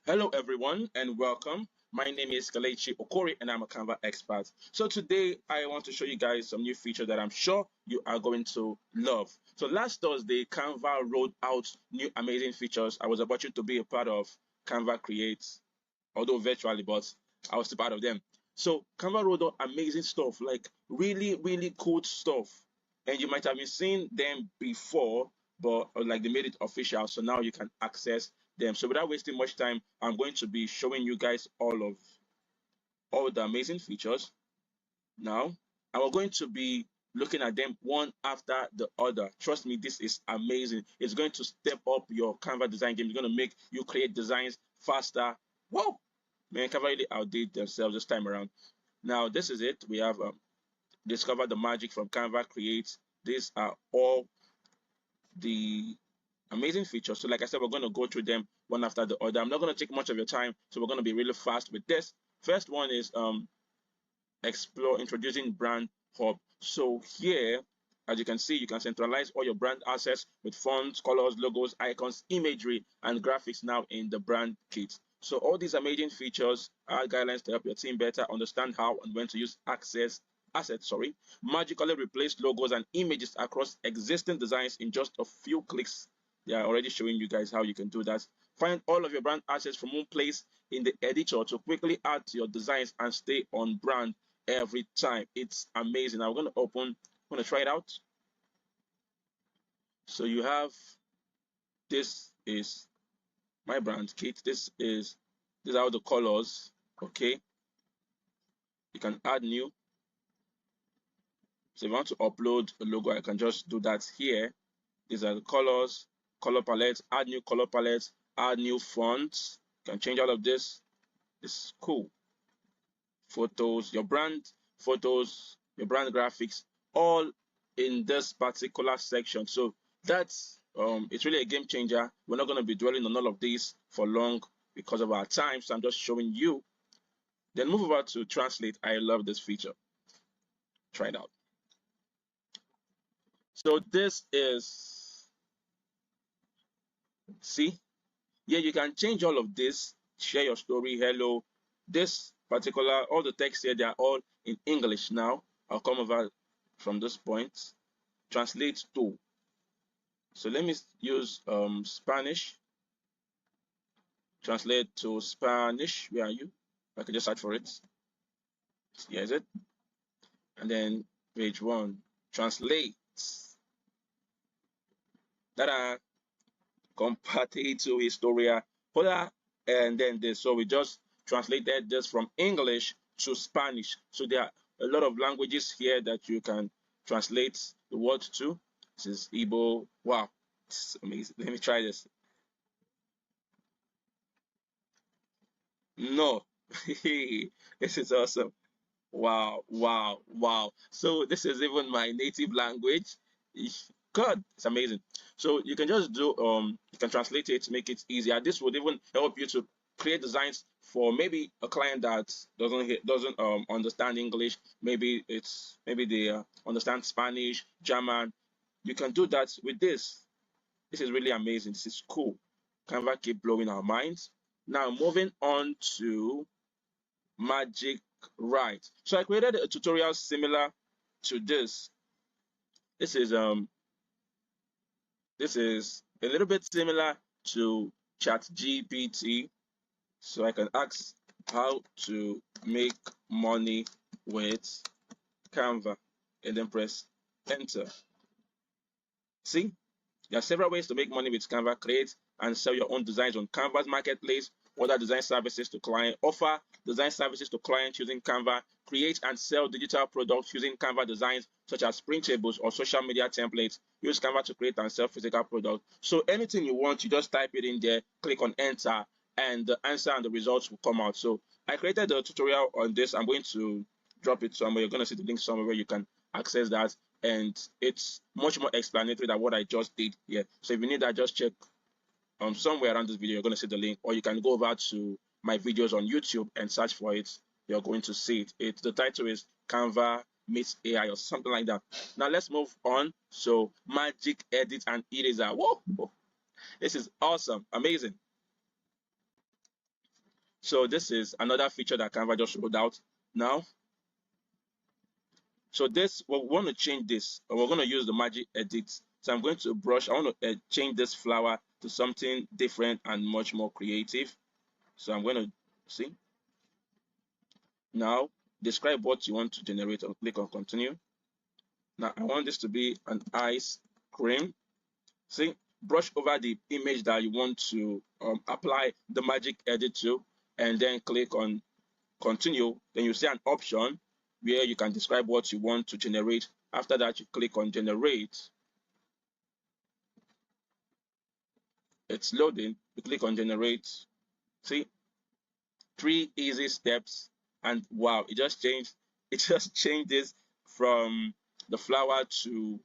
Hello, everyone, and welcome. My name is Kalechi Okori, and I'm a Canva expert. So today, I want to show you guys some new feature that I'm sure you are going to love. So last Thursday, Canva rolled out new amazing features. I was about you to be a part of Canva Create, although virtually, but I was still part of them. So Canva rolled out amazing stuff, like really cool stuff, and you might have been seeing them before, but like they made it official, so now you can access them. So without wasting much time, I'm going to be showing you guys all the amazing features now, and we're going to be looking at them one after the other. Trust me, this is amazing. It's going to step up your Canva design game. It's going to make you create designs faster. Whoa, man, Canva really outdid themselves this time around. Now, this is it. We have discovered the magic from Canva Create. These are all the amazing features. So like I said, we're going to go through them one after the other. I'm not going to take much of your time, so we're going to be really fast with this. First one is explore introducing brand hub. So here, as you can see, you can centralize all your brand assets with fonts, colors, logos, icons, imagery, and graphics now in the brand kit. So all these amazing features are guidelines to help your team better understand how and when to use assets, magically replace logos and images across existing designs in just a few clicks. They are already showing you guys how you can do that. Find all of your brand assets from one place in the editor to quickly add to your designs and stay on brand every time. It's amazing. I'm going to try it out. So you have, this is my brand kit. These are all the colors. Okay. You can add new. So if you want to upload a logo, I can just do that here. These are the colors, color palettes, add new color palettes, add new fonts. You can change all of this. This is cool. Photos, your brand photos, your brand graphics, all in this particular section. So that's it's really a game changer. We're not going to be dwelling on all of these for long because of our time, so I'm just showing you. Then move over to translate. I love this feature. Try it out. So this is, see, yeah, you can change all of this, share your story, hello. This particular, all the text here, they are all in English now. I'll come over from this point. Translate to. So let me use Spanish. Translate to Spanish. Where are you? I can just search for it. Here's it. And then page one. Translate. Tada. Compartito Historia. Hola. And then this. So we just translated this from English to Spanish. So there are a lot of languages here that you can translate the words to. This is Igbo. Wow. It's amazing. Let me try this. No. This is awesome. Wow. So this is even my native language. God, it's amazing. So you can just do you can translate it, make it easier. This would even help you to create designs for maybe a client that doesn't understand English. Maybe they understand Spanish, German. You can do that with this. This is really amazing. This is cool. Canva keep blowing our minds. Now moving on to Magic Write. So I created a tutorial similar to this. This is this is a little bit similar to ChatGPT. So I can ask how to make money with Canva and then press enter. See, there are several ways to make money with Canva. Create and sell your own designs on Canva's marketplace. Order design services to client. Offer design services to clients using Canva. Create and sell digital products using Canva designs such as printables or social media templates. Use Canva to create and sell physical products. So anything you want, you just type it in there, click on enter, and the answer and the results will come out. So I created a tutorial on this. I'm going to drop it somewhere. You're going to see the link somewhere where you can access that, and it's much more explanatory than what I just did here. So if you need that, just check somewhere around this video. You're going to see the link, or you can go over to my videos on YouTube and search for it. You're going to see it. The title is Canva meets AI or something like that. Now let's move on. So magic edit and eraser. Whoa, this is awesome, amazing. So this is another feature that Canva just rolled out now. So this, we want to change this. We're going to use the magic edit. So I'm going to brush. I want to change this flower to something different and much more creative. So I'm going to see. Now describe what you want to generate and click on continue. Now I want this to be an ice cream. See, brush over the image that you want to apply the magic edit to, and then click on continue. Then you see an option where you can describe what you want to generate. After that, you click on generate. It's loading. You click on generate. See, 3 easy steps, and wow, it just changed. It just changes from the flower to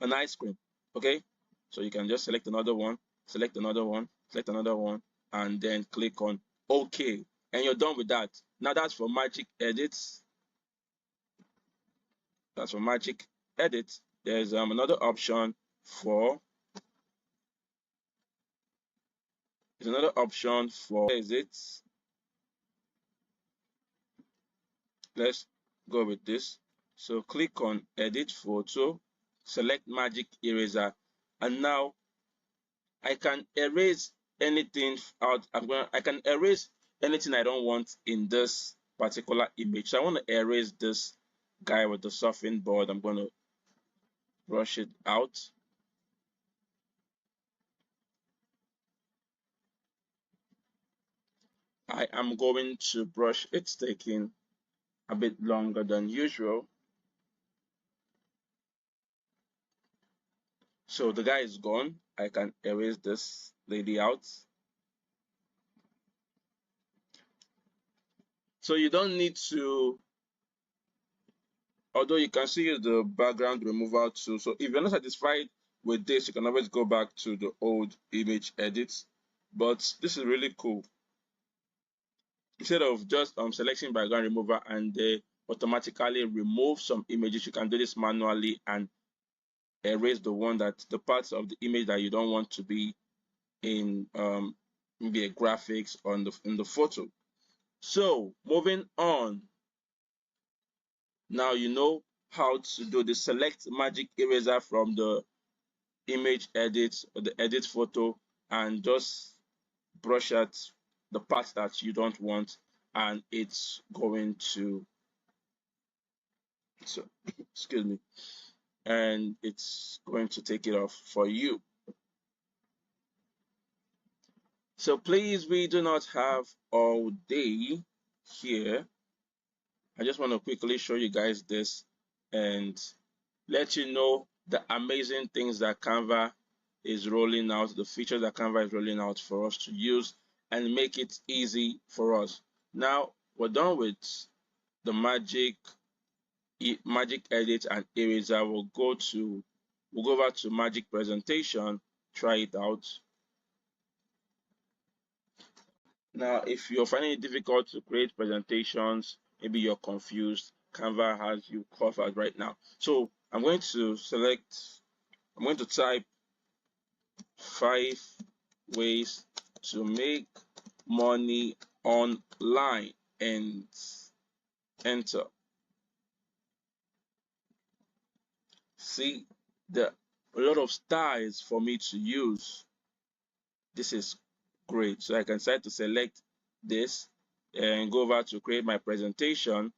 an ice cream. Okay, so you can just select another one, select another one, select another one, and then click on OK, and you're done with that. Now that's for magic edits. That's for magic edit. There's another option for is it. Let's go with this. So click on edit photo, select magic eraser, and now I can erase anything out. I can erase anything I don't want in this particular image. So I want to erase this guy with the surfing board. I'm going to brush it out. I am going to brush. It's taking a bit longer than usual. So the guy is gone. I can erase this lady out. So you don't need to, although you can still use the background removal tool. So if you're not satisfied with this, you can always go back to the old image edits. But this is really cool. Instead of just selecting background remover and they automatically remove some images, you can do this manually and erase the parts of the image that you don't want to be in maybe a graphics on in the photo. So moving on, now you know how to do the select magic eraser from the image edit or the edit photo and just brush out the parts that you don't want, and it's going to, so excuse me, and it's going to take it off for you. So please, we do not have all day here. I just want to quickly show you guys this and let you know the amazing things that Canva is rolling out, the features that Canva is rolling out for us to use and make it easy for us. Now we're done with the magic edit and eraser. We'll go over to magic presentation, try it out. Now if you're finding it difficult to create presentations, maybe you're confused, Canva has you covered right now. So I'm going to type 5 ways to make money online and enter. See, there are a lot of styles for me to use. This is great. So I can start to select this and go over to create my presentation.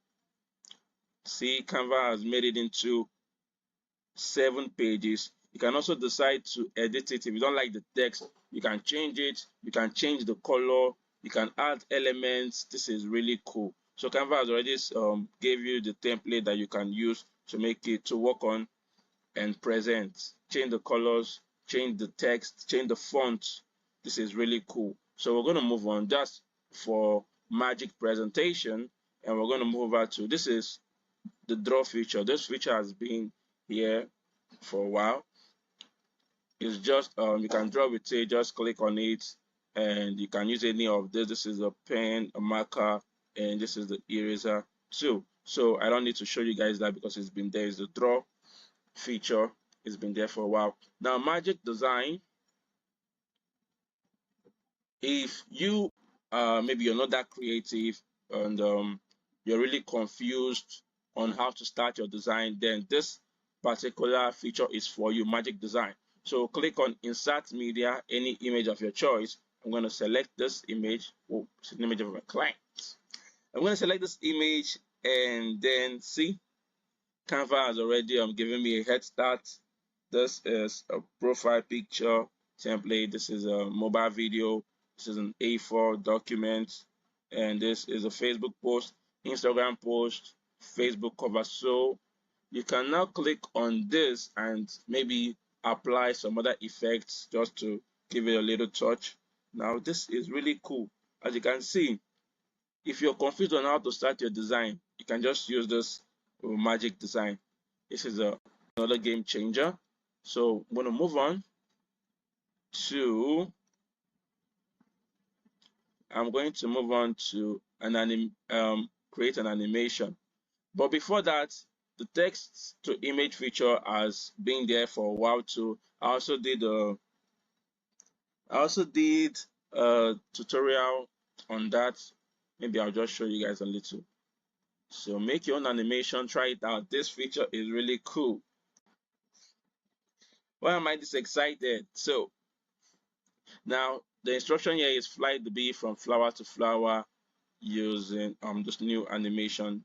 See, Canva has made it into 7 pages. You can also decide to edit it. If you don't like the text, you can change it. You can change the color. You can add elements. This is really cool. So Canva has already gave you the template that you can use to make it to work on and present. Change the colors, change the text, change the font. This is really cool. So we're going to move on. That's for magic presentation, and we're going to move over to, this is the draw feature. This feature has been here for a while. It's just you can draw with it. Just click on it and you can use any of this. This is a pen, a marker, and this is the eraser too. So I don't need to show you guys that because it's been there. It's the draw feature. It's been there for a while. Now magic design, if you maybe you're not that creative and you're really confused on how to start your design, then this particular feature is for you, Magic Design. So click on Insert Media, any image of your choice. I'm going to select this image. Oh, it's an image of a client. I'm going to select this image and then see, Canva has already given me a head start. This is a profile picture template. This is a mobile video. This is an A4 document. And this is a Facebook post, Instagram post, Facebook cover. So you can now click on this and maybe apply some other effects just to give it a little touch. Now, this is really cool. As you can see, if you're confused on how to start your design, you can just use this Magic Design. This is another game changer. So I'm going to move on to, create an animation. But before that, the text to image feature has been there for a while too. I also did a tutorial on that. Maybe I'll just show you guys a little. So make your own animation, try it out. This feature is really cool. Why am I this excited? So now the instruction here is fly the bee from flower to flower using this new animation.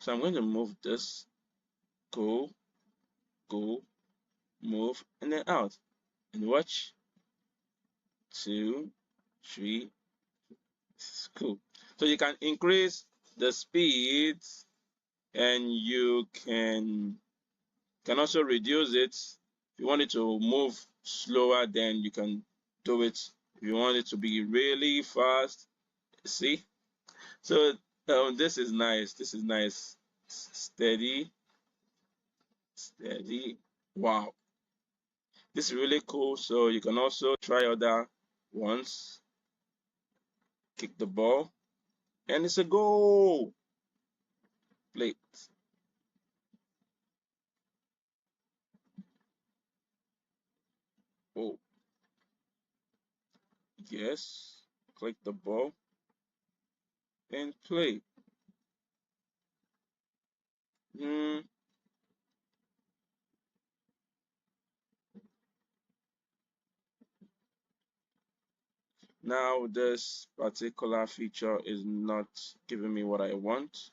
So I'm going to move this, go, move, and then out. And watch. 2, 3. This is cool. So you can increase the speed and you can also reduce it. If you want it to move slower, then you can do it. If you want it to be really fast, see? So this is nice. This is nice. Steady. Wow. This is really cool. So you can also try other ones. Kick the ball. And it's a goal. Play. Oh. Yes. Click the ball. And play. Now this particular feature is not giving me what I want.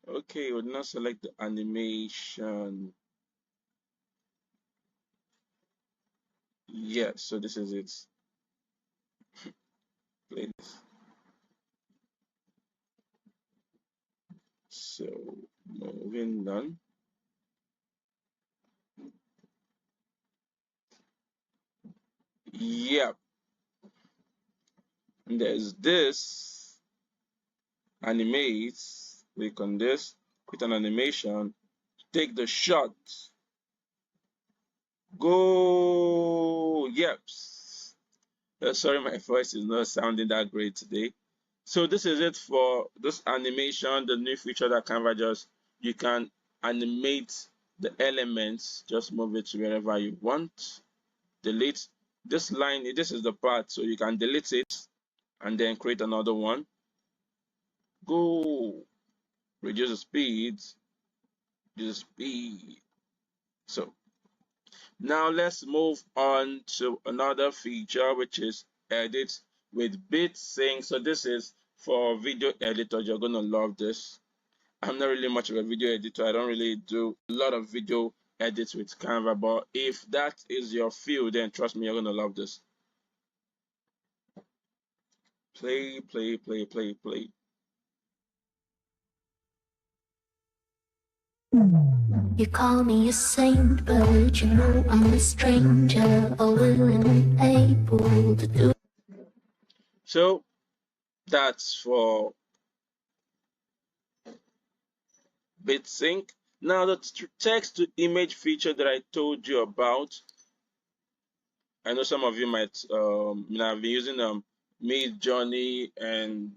Okay, we'll now select the animation. Yes, so this is it. Play this. So moving on. Yep. And there's this animate. Click on this, quit an animation, take the shot. Go. Yep. Sorry, my voice is not sounding that great today. So this is it for this animation, the new feature that Canva just, you can animate the elements, just move it to wherever you want. Delete this line, this is the part, so you can delete it and then create another one. Go. Reduce the speed. So now let's move on to another feature, which is edit with Bitsync. So this is for video editors. You're gonna love this. I'm not really much of a video editor. I don't really do a lot of video edits with Canva, but if that is your field, then trust me, you're gonna love this. Play. You call me a saint, but you know I'm a stranger, all willing and able to do. So that's for Bitsync. Now the text to image feature that I told you about, I know some of you might have been using Mid Journey and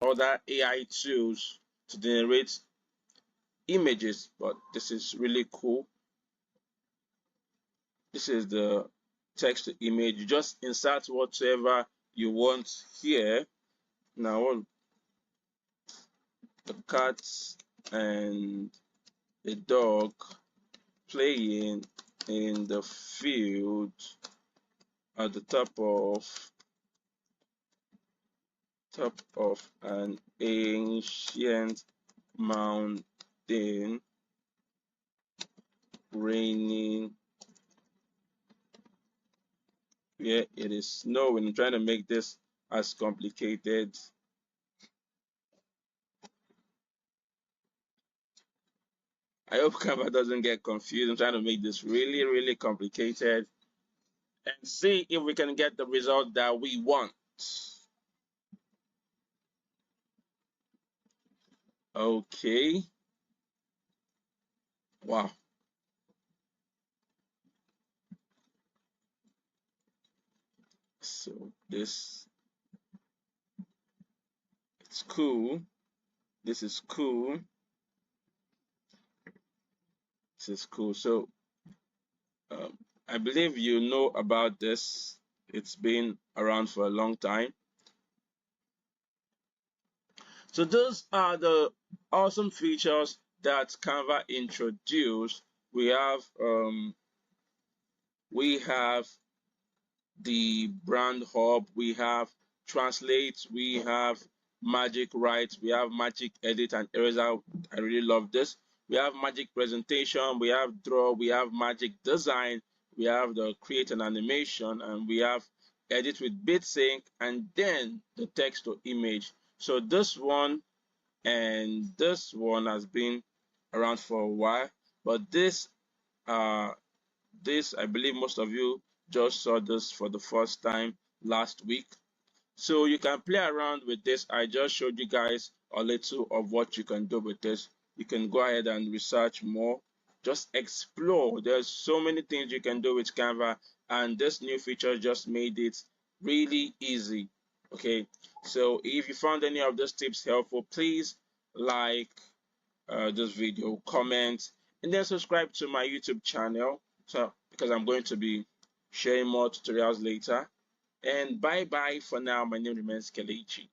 other AI tools to generate images, but this is really cool. This is the text to image. You just insert whatever you want here. Now the cat and a dog playing in the field at the top of an ancient mountain, raining where it is snowing. I'm trying to make this as complicated. I hope Canva doesn't get confused. I'm trying to make this really, really complicated and see if we can get the result that we want. Okay. Wow. So this it's cool. This is cool. This is cool. So I believe you know about this. It's been around for a long time. So those are the awesome features that Canva introduced. We have the brand hub, we have translate, we have magic write, we have magic edit and eraser. I really love this. We have magic presentation, we have draw, we have magic design, we have the create an animation, and we have edit with Bitsync, and then the text to image. So this one and this one has been around for a while, but this I believe most of you just saw this for the first time last week. So you can play around with this. I just showed you guys a little of what you can do with this. You can go ahead and research more. Just explore. There's so many things you can do with Canva, and this new feature just made it really easy. Okay, so if you found any of those tips helpful, please like this video, comment, and then subscribe to my YouTube channel. So because I'm going to be sharing more tutorials later. And bye bye for now. My name remains Kelechi.